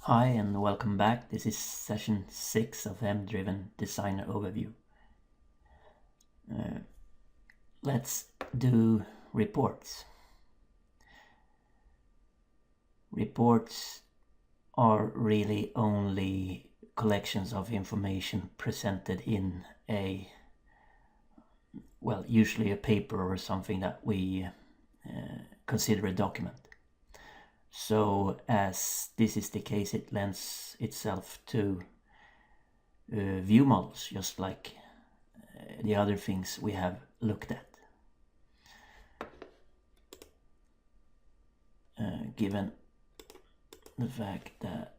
Hi and welcome back. This is session 6 of MDriven Designer overview. Let's do reports. Reports are really only collections of information presented in usually a paper or something that we consider a document. So as this is the case, it lends itself to view models, just like the other things we have looked at. Given the fact that,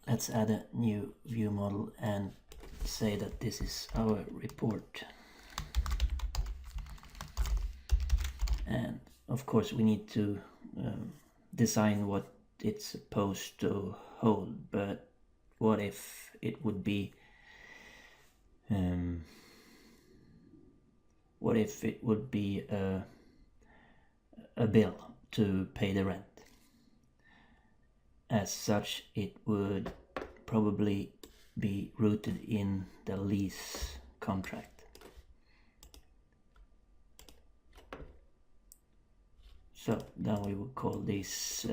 let's add a new view model and say that this is our report. And of course we need to design what it's supposed to hold, but what if it would be a bill to pay the rent? As such, it would probably be rooted in the lease contract. So then we will call this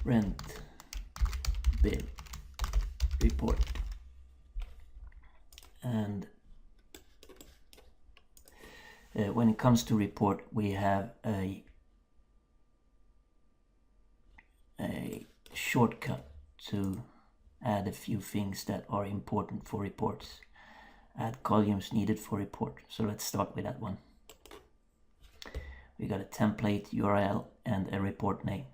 rent bill report. And when it comes to report, we have a shortcut to add a few things that are important for reports. Add columns needed for report. So let's start with that one. We got a template URL and a report name.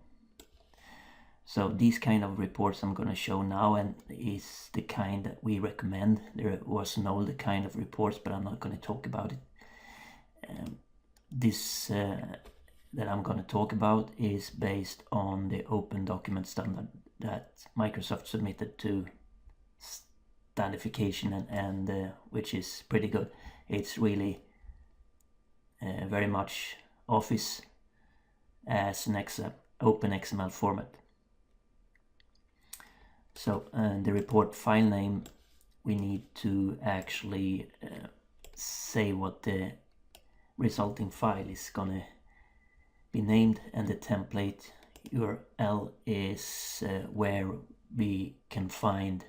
So these kind of reports I'm going to show now and is the kind that we recommend. There was an older kind of reports, but I'm not going to talk about it. This that I'm going to talk about is based on the openDocument standard that Microsoft submitted to standardification and which is pretty good. It's really very much Office as an open XML format. So the report file name, we need to actually say what the resulting file is gonna be named, and the template URL is where we can find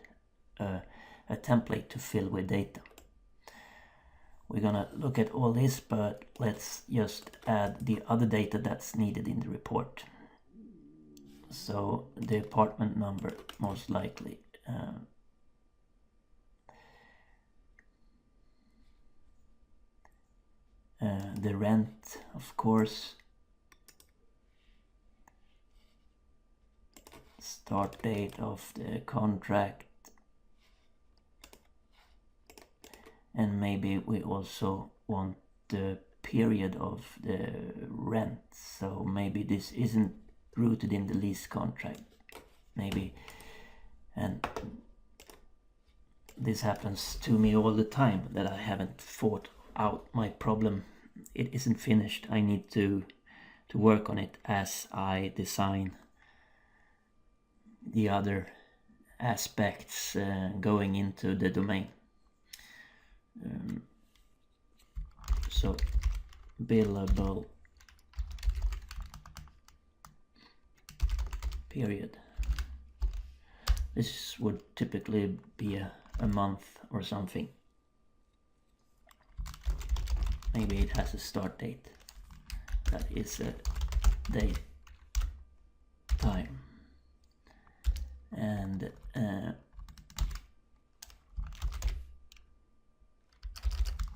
a template to fill with data. We're gonna look at all this, but let's just add the other data that's needed in the report. So the apartment number, most likely. The rent, of course. Start date of the contract. And maybe we also want the period of the rent. So maybe this isn't rooted in the lease contract. Maybe, and this happens to me all the time, that I haven't thought out my problem. It isn't finished. I need to work on it as I design the other aspects going into the domain. So billable period. This would typically be a month or something. Maybe it has a start date. That is a date, time, and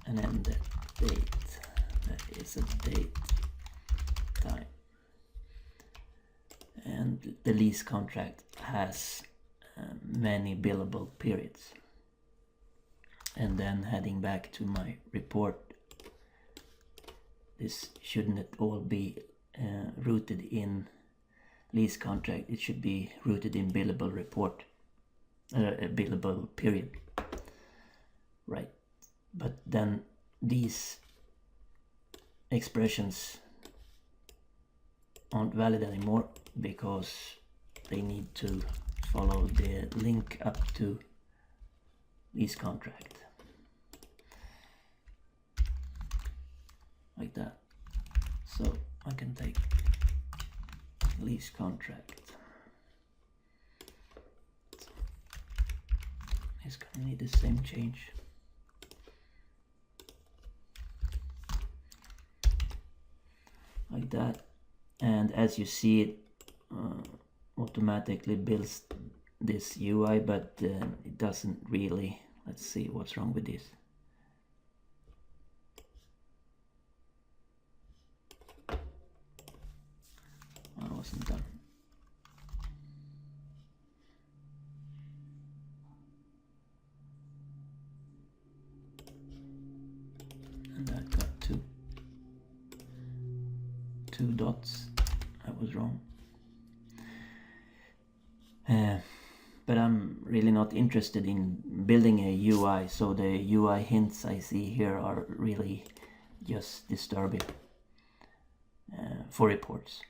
end date. That is a date, time. And the lease contract has many billable periods. And then heading back to my report, this shouldn't at all be rooted in lease contract. It should be rooted in billable report, billable period, right? But then these expressions aren't valid anymore because they need to follow the link up to lease contract, like that. So I can take lease contract. It's gonna need the same change. Like that. And as you see, it automatically builds this UI, but it doesn't really. Let's see what's wrong with this. I wasn't done. And that got two dots. That was wrong. But I'm really not interested in building a UI, so the UI hints I see here are really just disturbing for reports.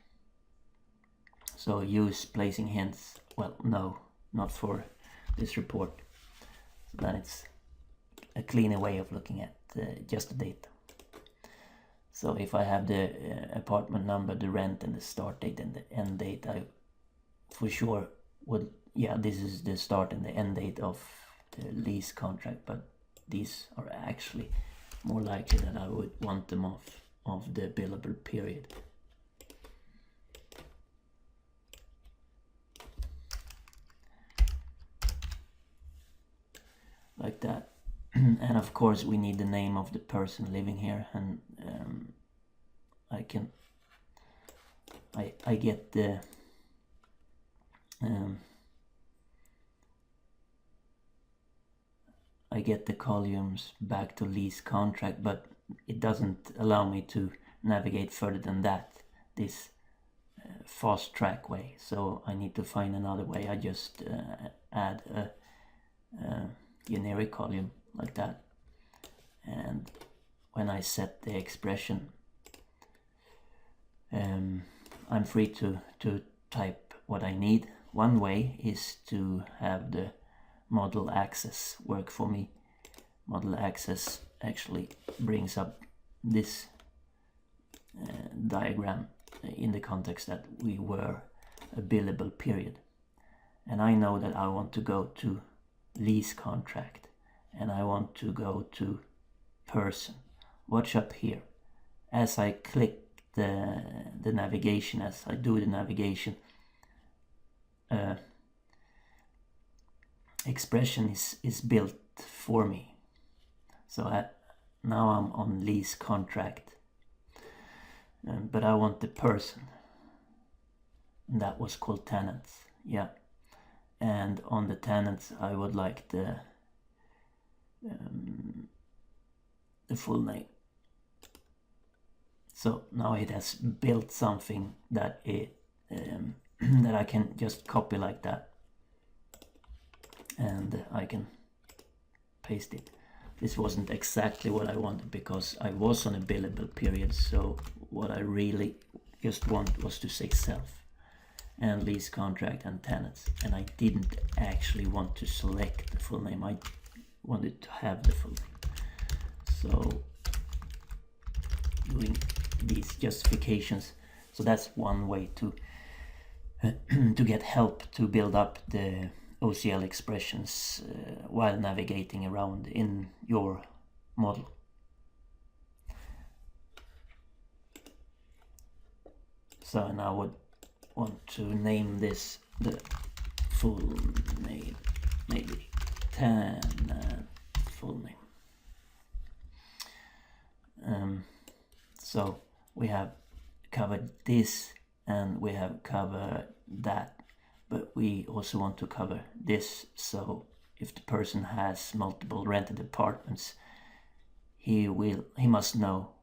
So use placing hints. Well, no, not for this report. So then it's a cleaner way of looking at just the data. So if I have the apartment number, the rent, and the start date and the end date, I for sure would, yeah, this is the start and the end date of the lease contract, but these are actually more likely that I would want them off of the billable period. Like that. And of course we need the name of the person living here, and I get the I get the columns back to lease contract, but it doesn't allow me to navigate further than that, this fast track way. So I need to find another way. I just add a generic column like that, and when I set the expression, I'm free to type what I need. One way is to have the model access work for me. Model access actually brings up this diagram in the context that we were a billable period, and I know that I want to go to lease contract and I want to go to person. Watch up here. As I click the navigation, as I do the navigation, expression is built for me. So now I'm on lease contract, but I want the person, and that was called tenants. Yeah, and on the tenants I would like the full name. So now it has built something that that I can just copy like that, and I can paste it. This wasn't exactly what I wanted because I was on a billable period, so what I really just want was to say self and lease contract and tenants, and I didn't actually want to select the full name. I wanted to have the full name. So doing these justifications, so that's one way to to get help to build up the OCL expressions while navigating around in your model. So now I would want to name this the full name, maybe tenant full name. So we have covered this and we have covered that, but we also want to cover this. So if the person has multiple rented apartments, he must know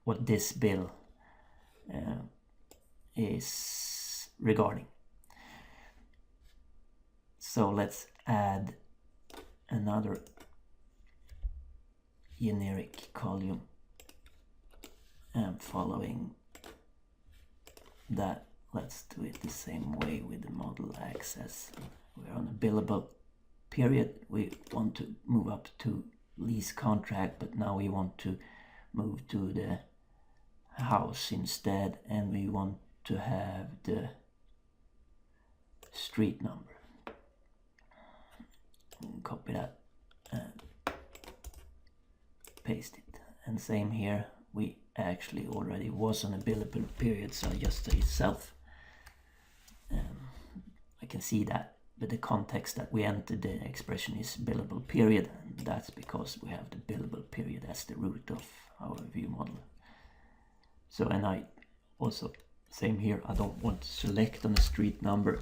what this bill is regarding. So let's add another generic column, and following that, let's do it the same way with the model access. We're on a billable period. We want to move up to lease contract, but now we want to move to the house instead, and we want to have the street number. Copy that and paste it. And same here, we actually already was on a billable period, so I just say self. I can see that, but the context that we entered the expression is billable period, and that's because we have the billable period as the root of our view model. So, and I also, same here, I don't want to select on the street number,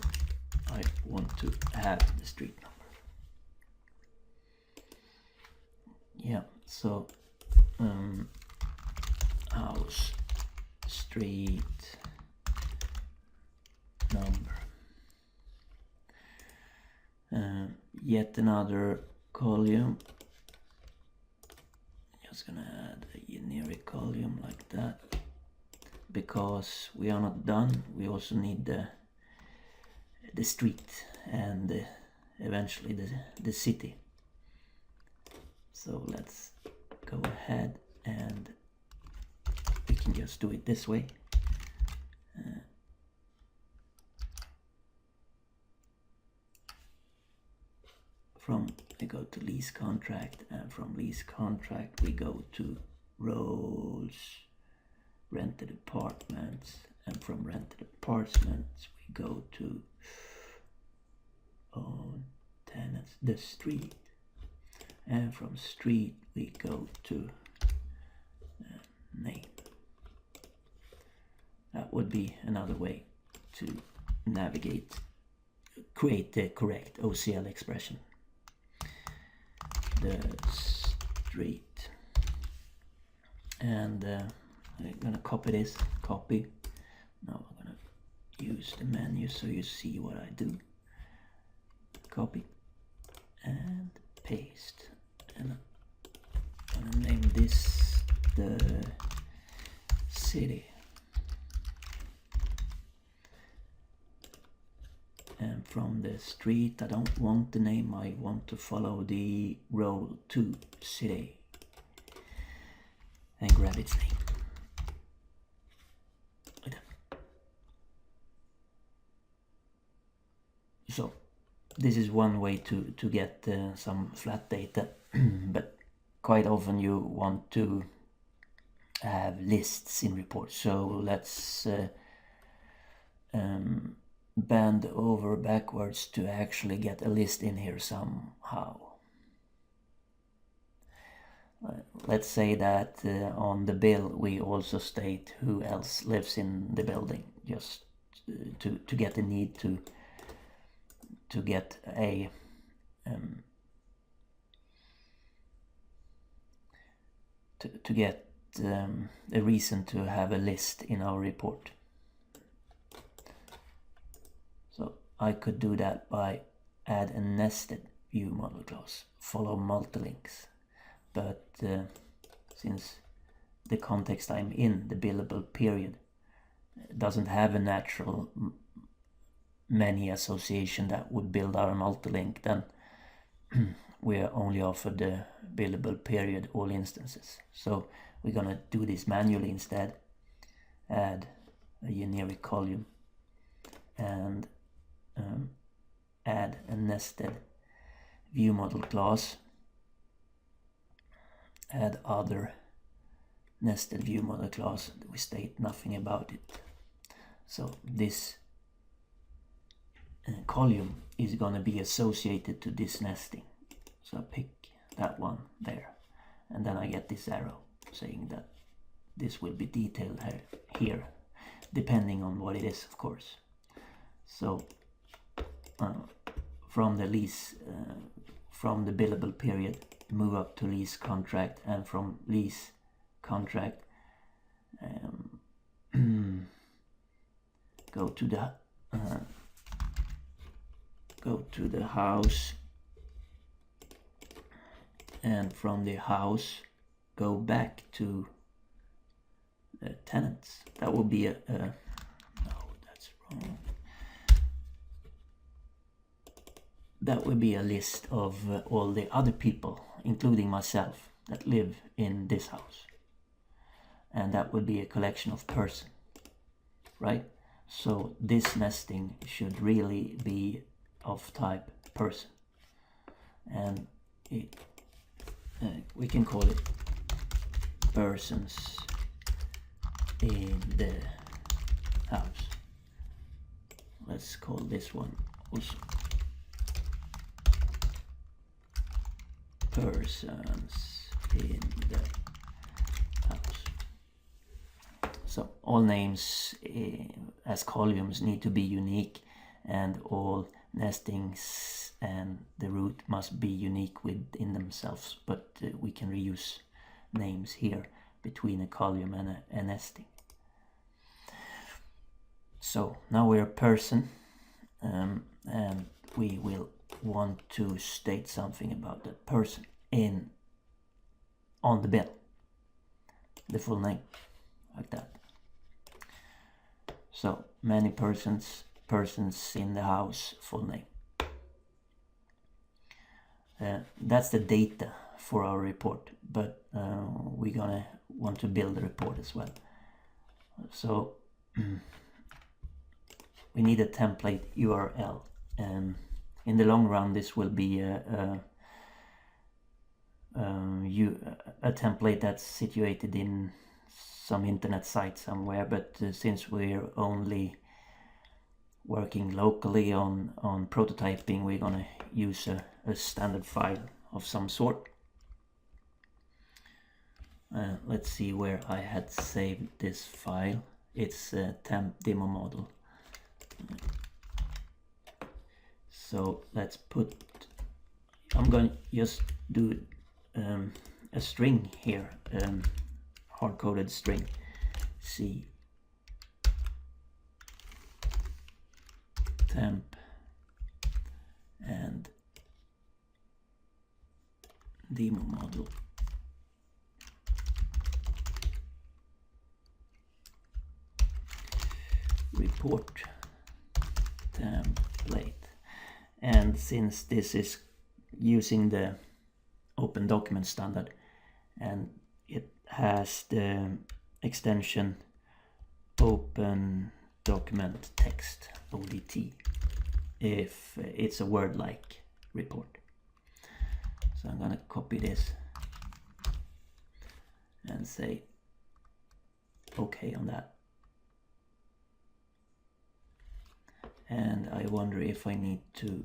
I want to have the street number. Yeah, so house, street number. Yet another column. Just gonna add a generic column like that, because we are not done. We also need the street and eventually the city. So let's go ahead and we can just do it this way. We go to lease contract, and from lease contract we go to roles, rented apartments, and from rented apartments we go to tenants, the street, and from street we go to name. That would be another way to navigate, create the correct OCL expression. The street, and I'm gonna copy this, copy. Now I'm gonna use the menu so you see what I do. Copy and paste, and I'm gonna name this the city. And from the street, I don't want the name, I want to follow the role to city and grab its name. Like that. So this is one way to get some flat data, but quite often you want to have lists in reports. So let's bend over backwards to actually get a list in here somehow. Let's say that on the bill we also state who else lives in the building, just to get the need to get a to get a reason to have a list in our report. So I could do that by add a nested view model clause, follow multilinks. But since the context I'm in, the billable period, doesn't have a natural many association that would build our multilink, then we are only offered the billable period all instances. So we're gonna do this manually instead. Add a generic column and add a nested view model clause. Add other nested view model clause. We state nothing about it. So this column is going to be associated to this nesting. So I pick that one there, and then I get this arrow saying that this will be detailed here, depending on what it is, of course. So from the lease, from the billable period, move up to lease contract, and from lease contract go to the house, and from the house go back to tenants. That will be no, that's wrong. That will be a list of all the other people, including myself, that live in this house. And that would be a collection of person, right? So this nesting should really be of type person. And we can call it persons in the house. Let's call this one also persons in the house. So all names as columns need to be unique, and all nestings and the root must be unique within themselves, but we can reuse names here between a column and a nesting. So now we're a person, and we will want to state something about that person on the bill, the full name, like that. So many persons in the house, full name. That's the data for our report, but we're gonna want to build a report as well. So we need a template URL. In the long run, this will be a template that's situated in some internet site somewhere, but since we're only working locally on prototyping, we're gonna use a standard file of some sort. Let's see where I had saved this file. It's a temp demo model. So let's put, I'm going to just do a string here, hard-coded string, C temp and demo model. Report template. And since this is using the openDocument standard and it has the extension openDocument text ODT if it's a word-like report. So I'm gonna copy this and say okay on that. And I wonder if I need to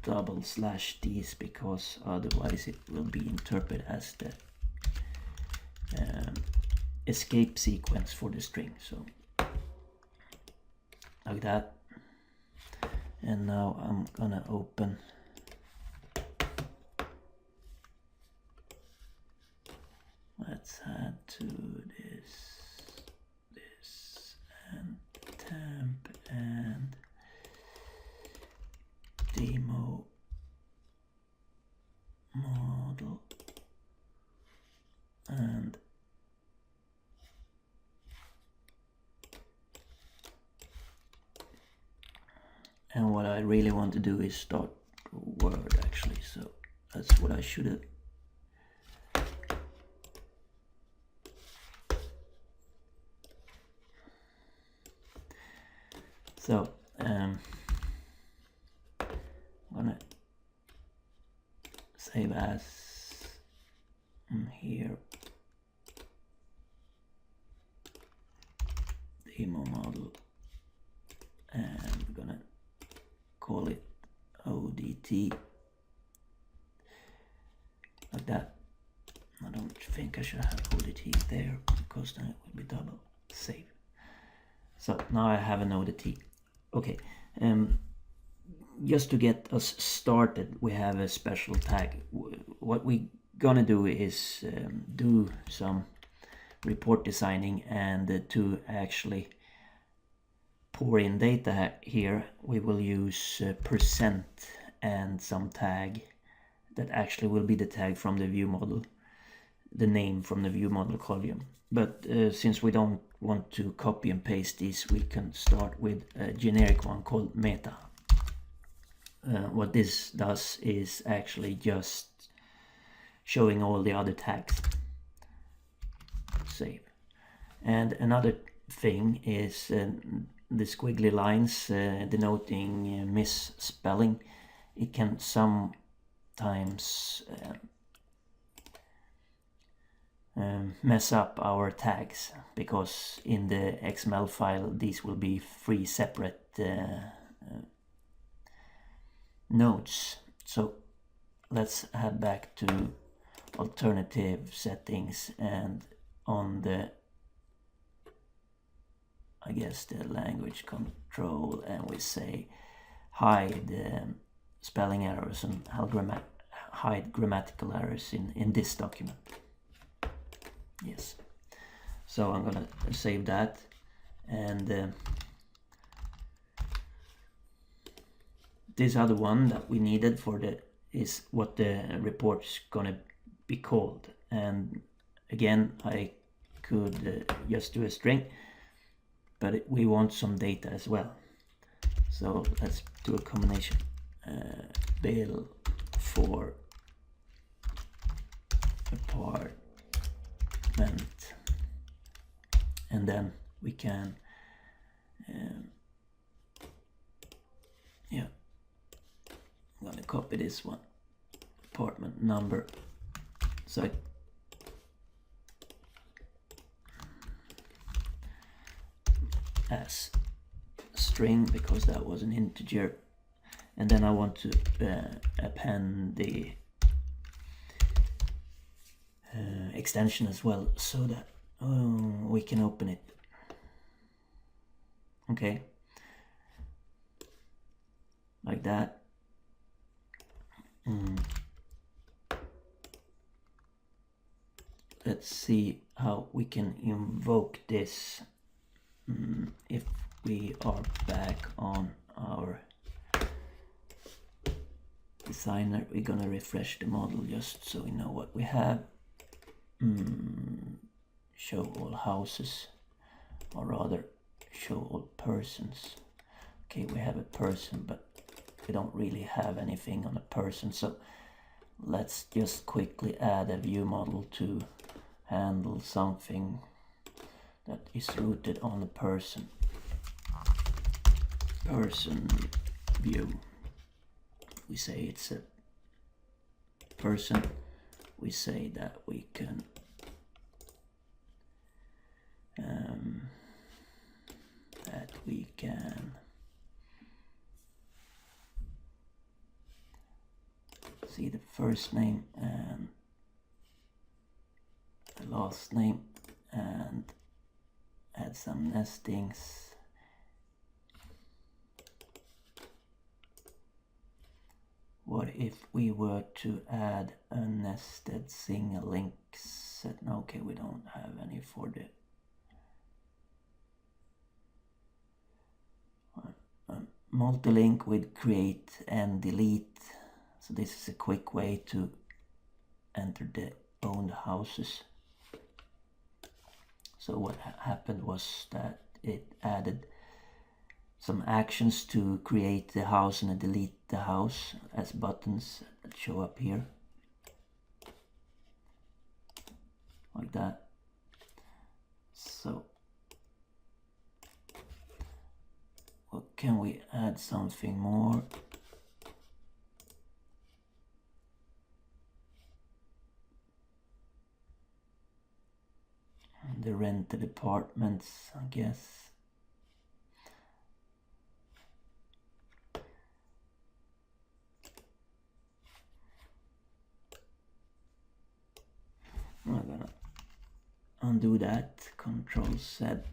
/ these, because otherwise it will be interpreted as the escape sequence for the string. So like that. And now I'm gonna open let's add to this and temp and demo model and what I really want to do is start Word actually, so that's what I should have. So I'm gonna save as here demo model, and we're gonna call it ODT like that. I don't think I should have ODT there because then it will be double. Save. So now I have an ODT. Okay, just to get us started, we have a special tag. What we gonna do is do some report designing, and to actually pour in data here, we will use % and some tag that actually will be the tag from the view model. the name from the view model column. But since we don't want to copy and paste these, we can start with a generic one called meta. What this does is actually just showing all the other tags. Save. And another thing is the squiggly lines denoting misspelling. It can sometimes mess up our tags, because in the XML file these will be 3 separate nodes. So let's head back to alternative settings, and on the, I guess, the language control, and we say hide spelling errors and hide grammatical errors in this document. Yes, so I'm gonna save that, and this other one that we needed for the is what the report's gonna be called. And again, I could just do a string, but we want some data as well. So let's do a combination. Bill for apartment, and then we can yeah, I'm gonna copy this one, apartment number, so as string because that was an integer, and then I want to append the extension as well, so that we can open it. Okay, like that. Let's see how we can invoke this. If we are back on our designer, we're gonna refresh the model just so we know what we have. Show all houses, or rather show all persons. Okay, we have a person, but we don't really have anything on a person, so let's just quickly add a view model to handle something that is rooted on the person view. We say it's a person. We say that we can see the first name and the last name, and add some nestings. What if we were to add a nested single link set? No, okay, we don't have any for the Multilink with create and delete. So this is a quick way to enter the owned houses. So what happened was that it added some actions to create the house and delete the house as buttons that show up here, like that. So what can we add something more? The rented apartments, I guess. I'm gonna undo that, Control Z. I'm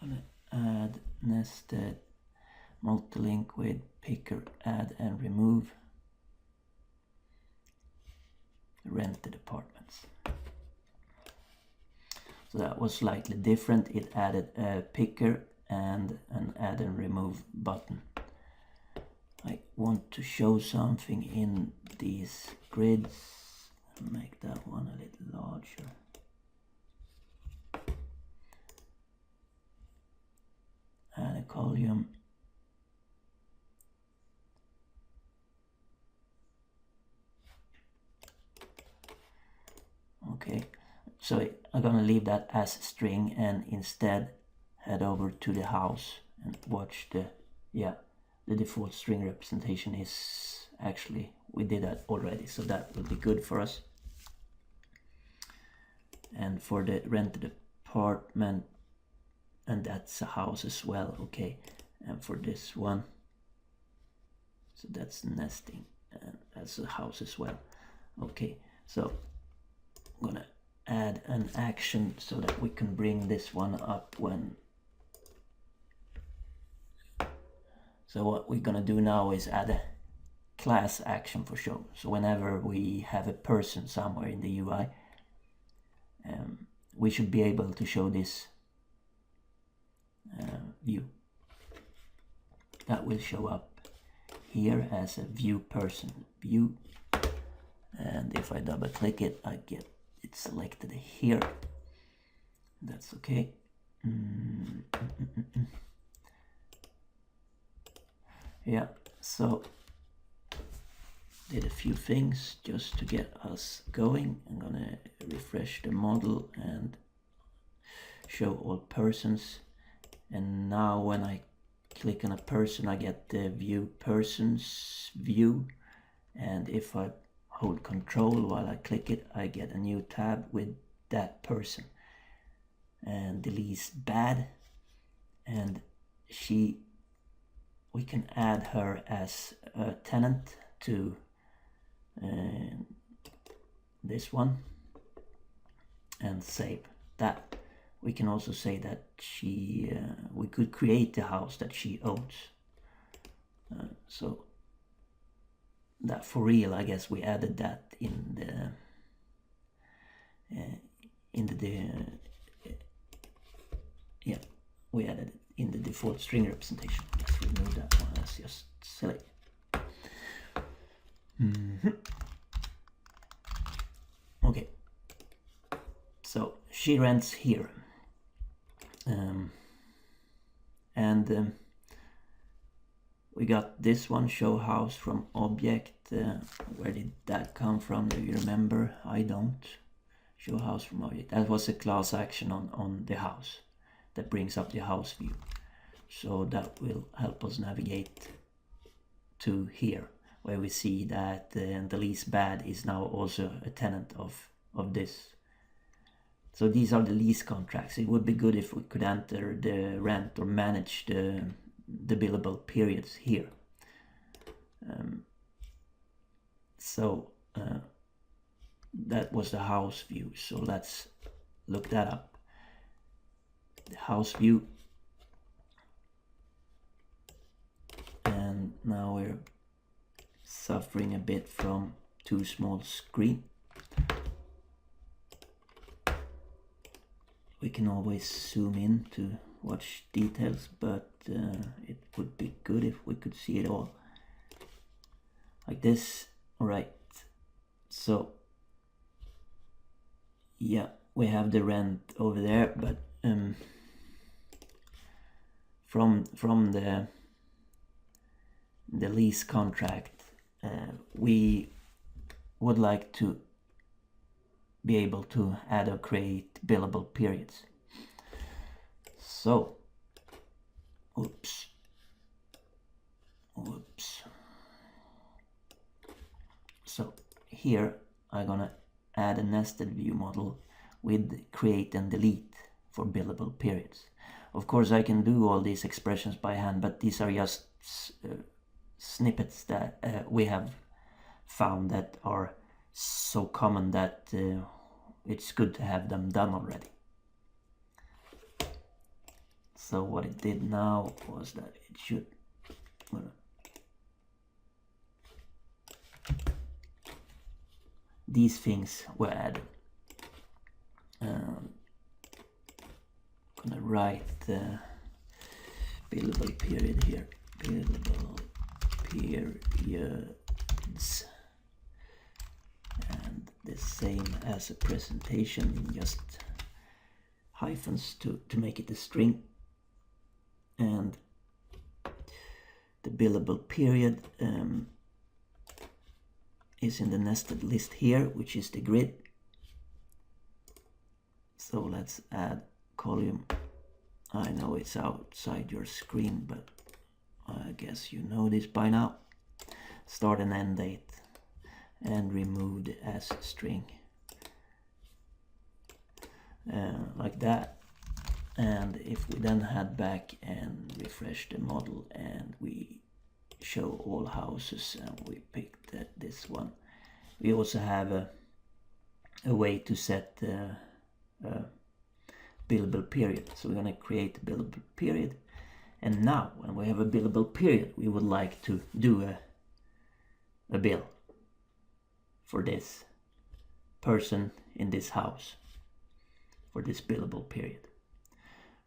gonna add nested multilink with picker, add and remove rented apartments. So that was slightly different. It added a picker and an add and remove button. I want to show something in these grids. make that one a little larger. Add a column. Okay, so I'm gonna leave that as string and instead head over to the house and watch the default string representation is actually, we did that already, so that will be good for us. And for the rented apartment, and that's a house as well, okay. And for this one, so that's nesting, and that's a house as well, okay. So I'm gonna add an action so that we can bring this one up when. So what we're gonna do now is add a class action for show. So whenever we have a person somewhere in the UI, we should be able to show this view. That will show up here as a view person view. And if I double click it, I get it selected here. That's okay. Yeah, so did a few things just to get us going. I'm gonna refresh the model and show all persons. And now when I click on a person, I get the view persons view. And if I hold control while I click it, I get a new tab with that person. And Lease bad, and we can add her as a tenant to this one and save that. We can also say that we could create the house that she owns. So that for real, I guess we added that in we added it in the default string representation. Let's remove that one. Let's just select. Okay, so she rents here, and we got this one, show house from object. Where did that come from? Do you remember? I don't. Show house from object. That was a class action on the house that brings up the house view. So that will help us navigate to here, where we see that the lease bad is now also a tenant of this. So these are the lease contracts. It would be good if we could enter the rent or manage the billable periods here. That was the house view. So let's look that up. The house view. And now we're suffering a bit from too small screen. We can always zoom in to watch details, but it would be good if we could see it all like this. All right, so yeah, we have the rent over there, but from the lease contract, we would like to be able to add or create billable periods. So, oops. So here I'm gonna add a nested view model with create and delete for billable periods. Of course, I can do all these expressions by hand, but these are just snippets that we have found that are so common that it's good to have them done already. So what it did now was that it should these things were added. I'm gonna write billable period here. Billable periods, and this as a presentation, just hyphens to make it a string. And the billable period is in the nested list here, which is the grid. So let's add column. I know it's outside your screen, but I guess you know this by now. Start and end date, and remove the as string, like that. And if we then head back and refresh the model and we show all houses and we pick this one, we also have a way to set the billable period. So we're going to create a billable period, and now when we have a billable period, we would like to do a bill for this person in this house for this billable period.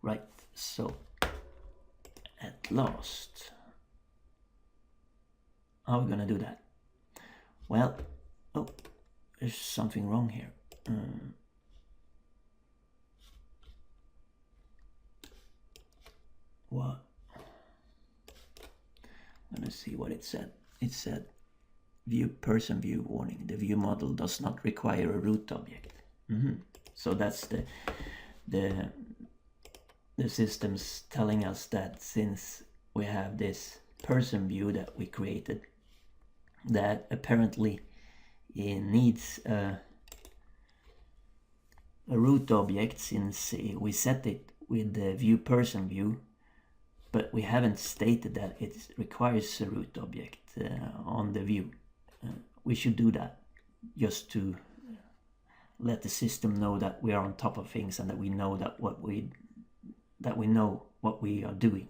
Right, so at last, how are we gonna do that? Well, oh, there's something wrong here. What? I'm gonna see what it said. It said view person view warning. The view model does not require a root object. So that's the system's telling us that since we have this person view that we created, that apparently it needs a root object, since we set it with the view person view, but we haven't stated that it requires a root object on the view. We should do that just to let the system know that we are on top of things and that we know that we know what we are doing.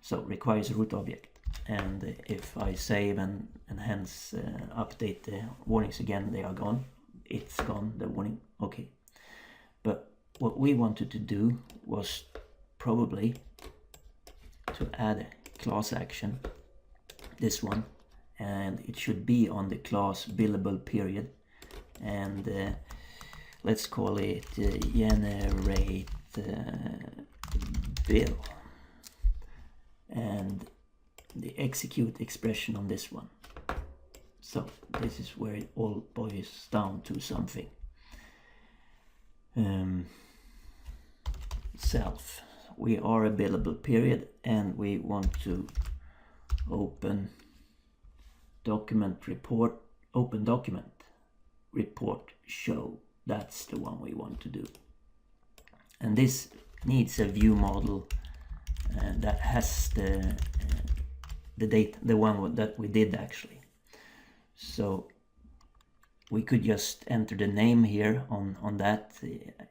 So requires a root object. And if I save and hence update the warnings again, they are gone. It's gone, the warning. Okay. But what we wanted to do was probably to add a class action, this one, and it should be on the class billable period. And let's call it generate bill, and the execute expression on this one. So this is where it all boils down to something. Self, we are a billable period and we want to open document report, open document report show. That's the one we want to do, and this needs a view model that has the date, the one that we did actually. So we could just enter the name here on that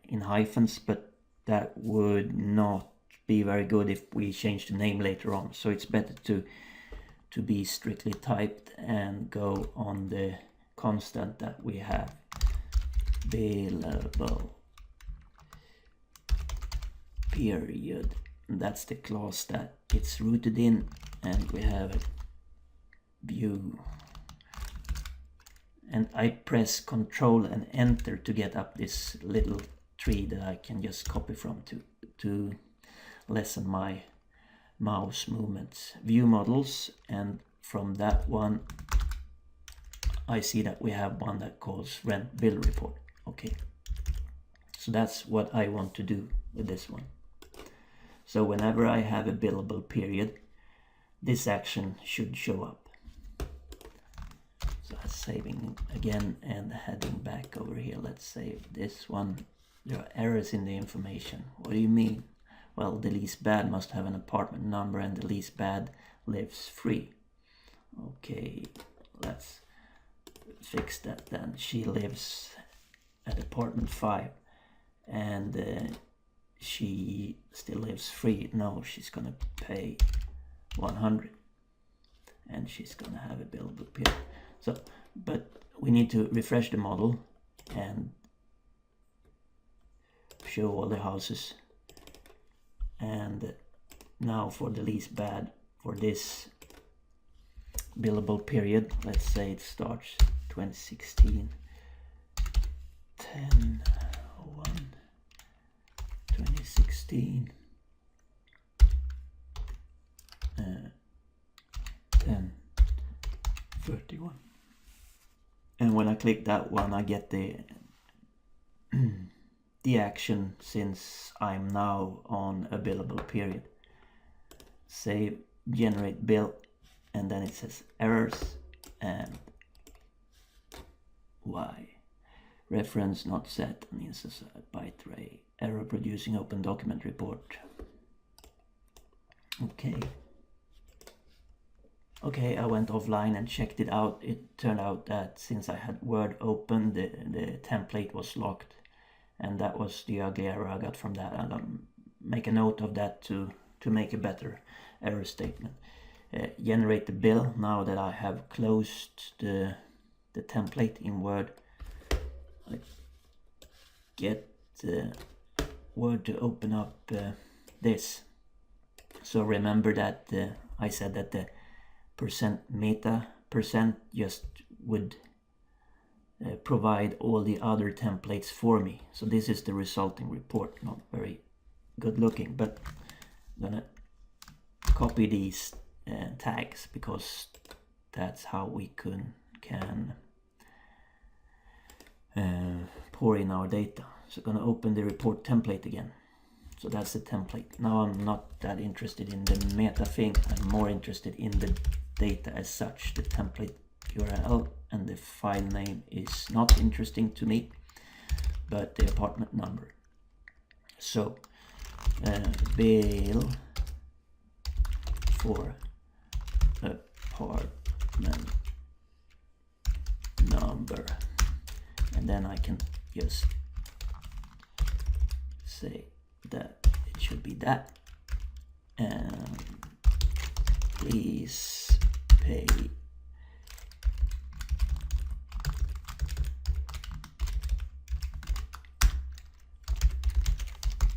in hyphens, but that would not be very good if we change the name later on. So it's better to be strictly typed and go on the constant that we have, billable period. And that's the class that it's rooted in, and we have a view. And I press Control and Enter to get up this little tree that I can just copy from to lessen my mouse movements. View models, and from that one I see that we have one that calls rent bill report. Okay, so that's what I want to do with this one. So whenever I have a billable period, this action should show up. So I'm saving again and heading back over here. Let's save this one. There are errors in the information. What do you mean? Well, the lease bad must have an apartment number and the lease bad lives free. Okay, let's fix that then. She lives at apartment 5 and she still lives free. No, she's gonna pay 100 and she's gonna have a billable period. So, but we need to refresh the model and show all the houses. And now for the lease bad, for this billable period, let's say it starts 2016 10/1/2016 10/31, and when I click that one I get the the action since I'm now on a billable period. Save, generate bill, and then it says errors and Y. Reference not set, means a byte array. Error producing openDocument report. Okay, I went offline and checked it out. It turned out that since I had Word open, the template was locked, and that was the ugly error I got from that. I'll make a note of that to make a better error statement. Generate the bill. Now that I have closed the template in Word, I get Word to open up this. So remember that I said that the %meta just would provide all the other templates for me. So this is the resulting report. Not very good looking, but I'm gonna copy these tags because that's how we can pour in our data. So I'm gonna open the report template again. So that's the template. Now I'm not that interested in the meta thing. I'm more interested in the data as such. The template URL and the file name is not interesting to me, but the apartment number. So bill for apartment number, and then I can just say that it should be that, and please pay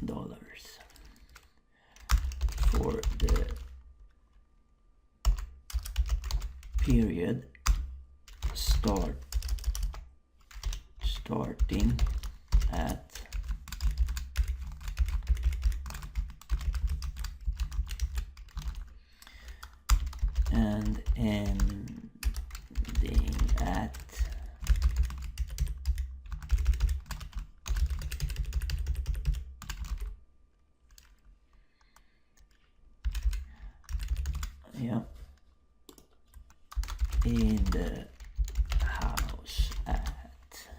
dollars for the period starting at and ending at in the house at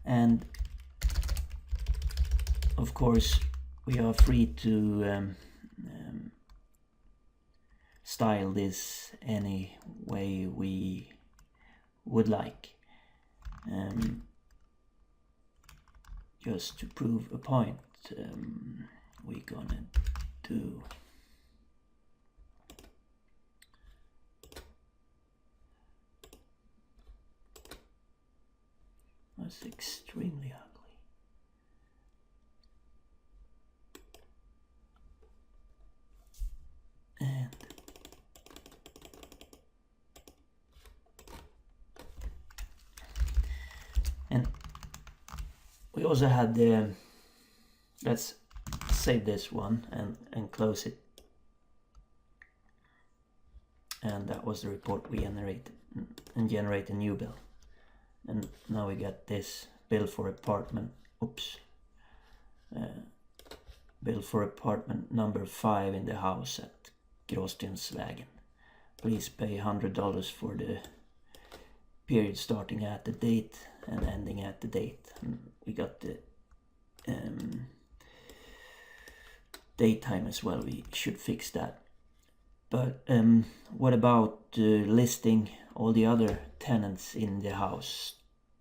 and of course we are free to style this any way we would like. Just to prove a point, we're gonna do that's extremely ugly. And we also had the, let's save this one and close it. And that was the report we generated, and generate a new bill. And now we got this bill for apartment, bill for apartment number 5 in the house at Gråstensvägen. Please pay $100 for the period starting at the date and ending at the date. And we got the date time as well. We should fix that. But what about listing all the other tenants in the house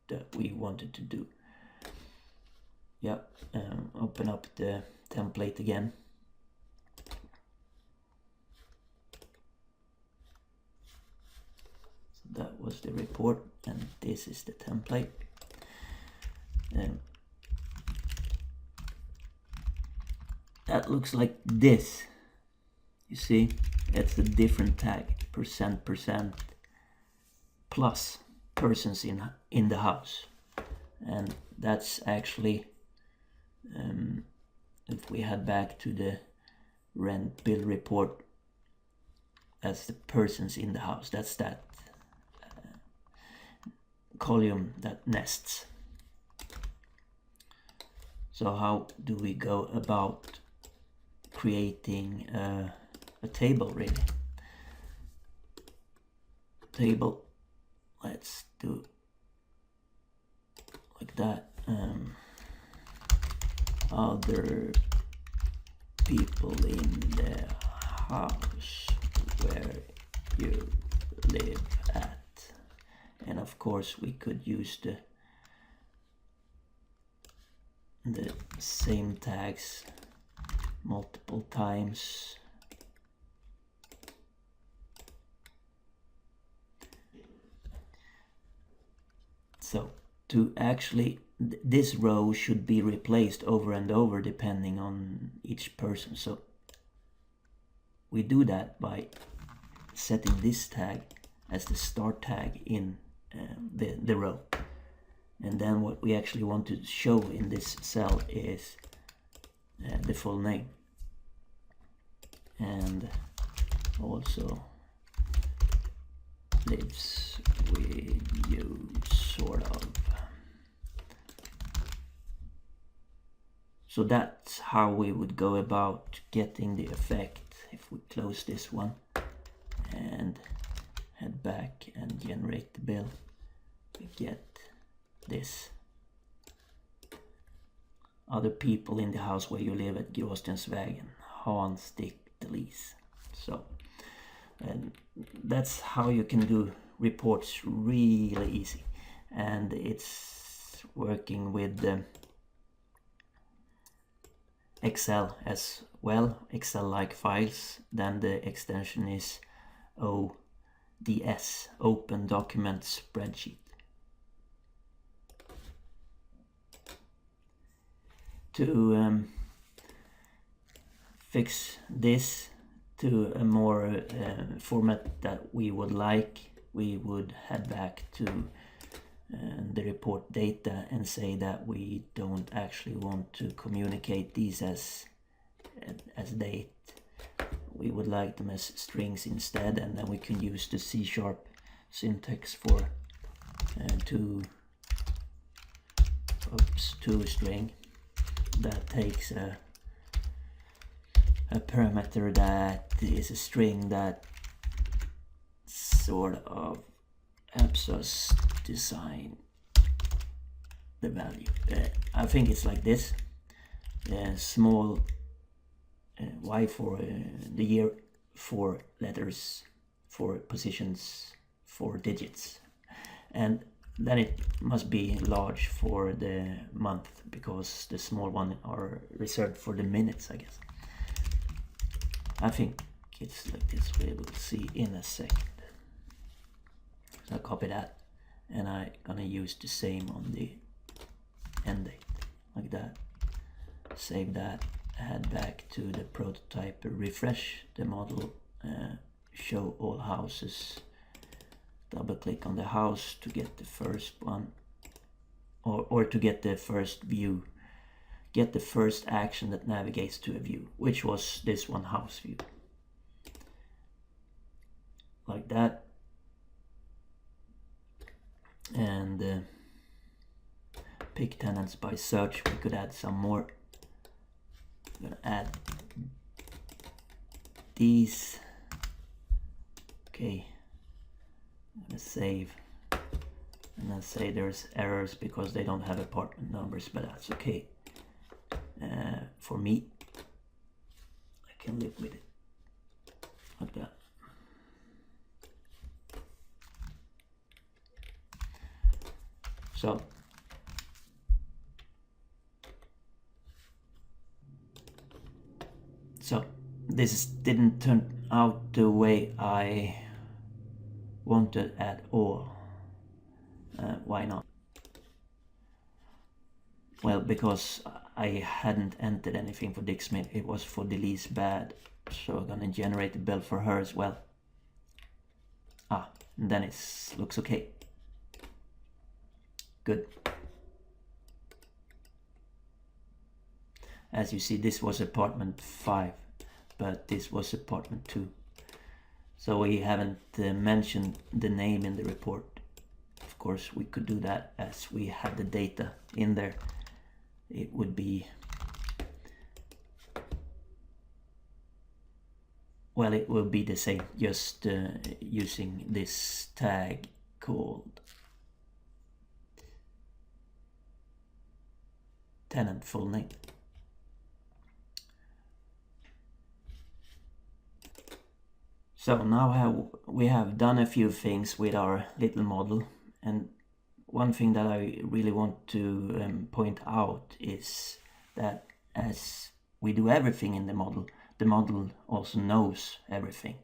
that we wanted to do? Open up the template again. So that was the report, and this is the template. That looks like this. You see, it's a different tag, percent plus persons in the house. And that's actually, if we head back to the rent bill report, that's the persons in the house. That's that column that nests. So how do we go about creating a table, really? Table, let's do like that. Other people in the house where you live at. And of course we could use the same tags multiple times. So to actually, this row should be replaced over and over depending on each person. So we do that by setting this tag as the start tag in the row. And then what we actually want to show in this cell is the full name. And also lives with you, sort of. So that's how we would go about getting the effect. If we close this one and head back and generate the bill, we get this. Other people in the house where you live at Gråstensvägen, Hans, Dick, the lease. So, and that's how you can do reports really easy. And it's working with Excel as well, Excel-like files. Then the extension is ODS, openDocument Spreadsheet. To fix this to a more format that we would like, we would head back to the report data and say that we don't actually want to communicate these as date. We would like them as strings instead, and then we can use the C# syntax for to string that takes a parameter that is a string that sort of helps us design the value. I think it's like this: small y for the year, 4 letters, 4 positions, 4 digits, and then it must be large for the month, because the small one are reserved for the minutes, I guess. I think it's like this. We will see in a second. So I copy that, and I'm gonna use the same on the end date, like that. Save that, head back to the prototype, refresh the model, show all houses, double click on the house to get the first one, or to get the first view, get the first action that navigates to a view, which was this one, house view. Like that. And pick tenants by search. We could add some more. I'm gonna add these. Okay, I'm gonna save, and then say there's errors because they don't have apartment numbers, but that's okay. For me, I can live with it like that. So this didn't turn out the way I wanted at all. Why not? Well, because I hadn't entered anything for Dick Smith. It was for Delise Bad. So I'm gonna generate a bill for her as well. And then it looks okay. Good. As you see, this was apartment 5, but this was apartment 2. So we haven't mentioned the name in the report. Of course, we could do that as we had the data in there. It would be, well, it will be the same, just using this tag called tenant full name. So now we have done a few things with our little model, and one thing that I really want to point out is that as we do everything in the model also knows everything.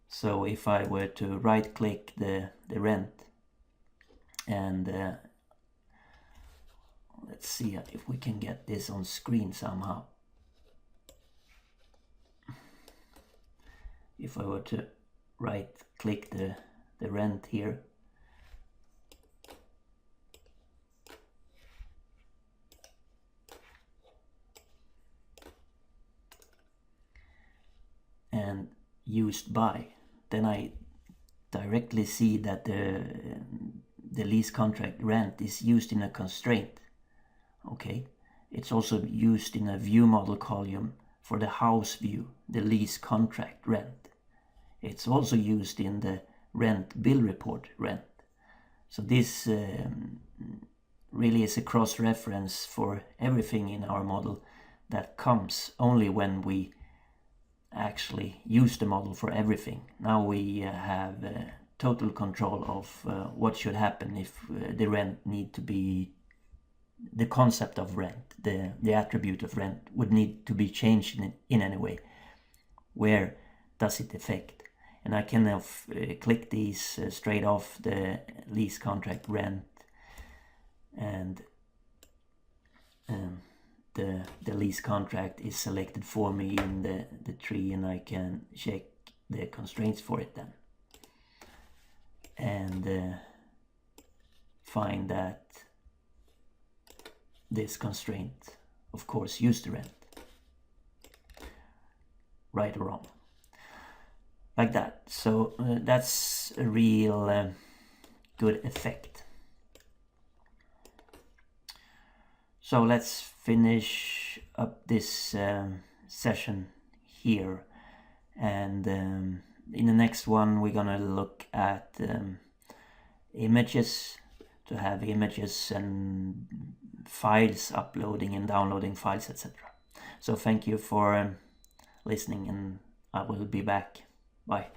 So if I were to right click the rent and let's see if we can get this on screen somehow. If I were to right click the rent here, and used by, then I directly see that the lease contract rent is used in a constraint. Okay, it's also used in a view model column for the house view, the lease contract rent. It's also used in the rent bill report rent. So this really is a cross-reference for everything in our model that comes only when we actually use the model for everything. Now we have total control of what should happen if the rent need to be, the concept of rent, the attribute of rent would need to be changed in any way. Where does it affect? And I can click these straight off the lease contract rent, and the lease contract is selected for me in the tree, and I can check the constraints for it then. And find that this constraint, of course, used the rent. Right or wrong. Like that. So that's a real good effect. So let's finish up this session here, and in the next one we're gonna look at images, to have images and files, uploading and downloading files, etc. So thank you for listening, and I will be back. Bye.